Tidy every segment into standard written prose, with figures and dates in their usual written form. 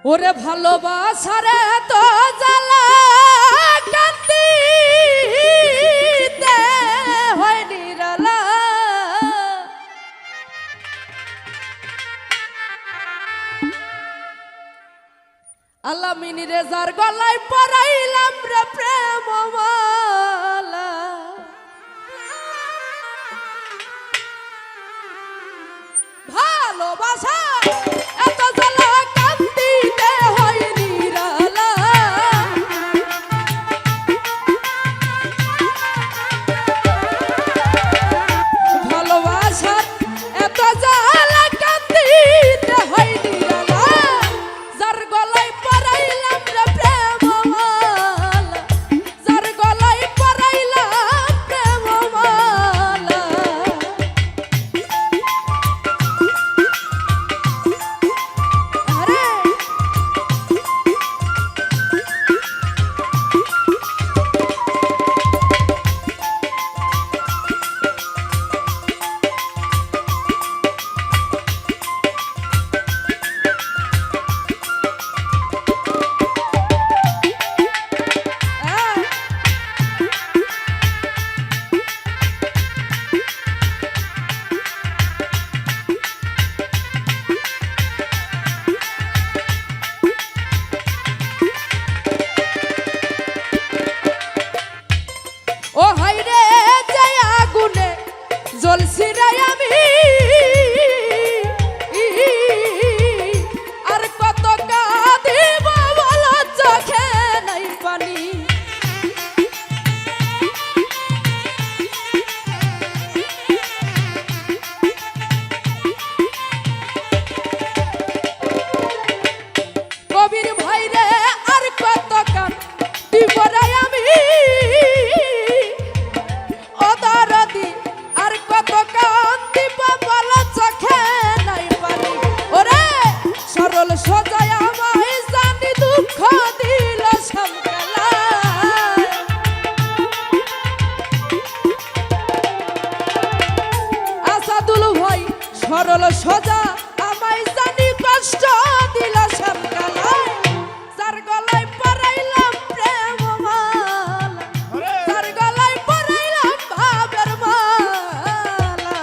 ওরে ভালোবাসারে তো জ্বালা কান্দিতে হয় নিরালা আল্লাহ মিনি রেজার গলায় পরাইলাম রে প্রেম মালা ভালোবাসা এত জ্বালা কান্দিতে হয় নিরালা ভালোবাসা এত জ্বালা কান্দিতে হয় নিরালা যার গলায় পরাইলাম রে প্রেম মালা যার গলায় পরাইলাম প্রেম মালা ও হাইরে যে আগুনে জ্বলছি রে আমি আর কত কাঁদিব বলো চোখে নাই পানি কবির ভাইরে আর কত কাঁদিব রে আমি আর কত কান্দিব বলো চোখে নাই পানি ওরে সরল সোজায় আমায় জানি দুঃখ দিল সকালা আসাদুল ভাই সরল সোজা আমায় জানি কষ্ট দিল সকালা যার গলায় পরাইলাম প্রেম মালা যার গলায় পরাইলাম ভাবের মালা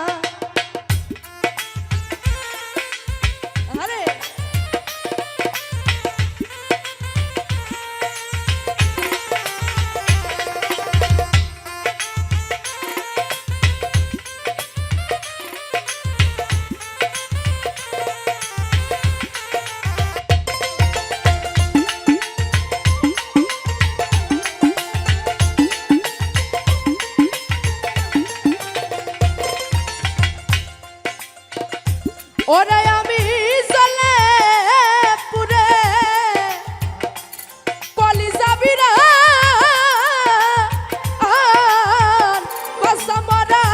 আরে ওরে আমি জ্বলে পুরে কলিজা বিরা কসমরা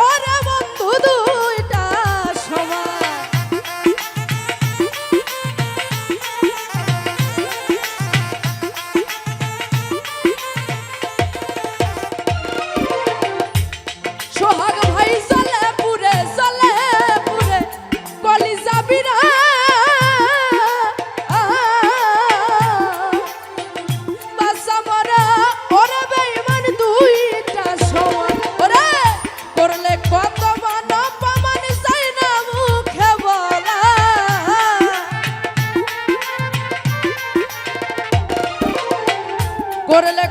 ওরে বন্ধু দুইটা সমান সোহাগ ভাই জ্বলে পুরে কলিজা বিরা বাসামরা ওরে বেঈমান দুইটা সমান ওরে করলে কত মান অপমান চাই না মুখে বলা করলে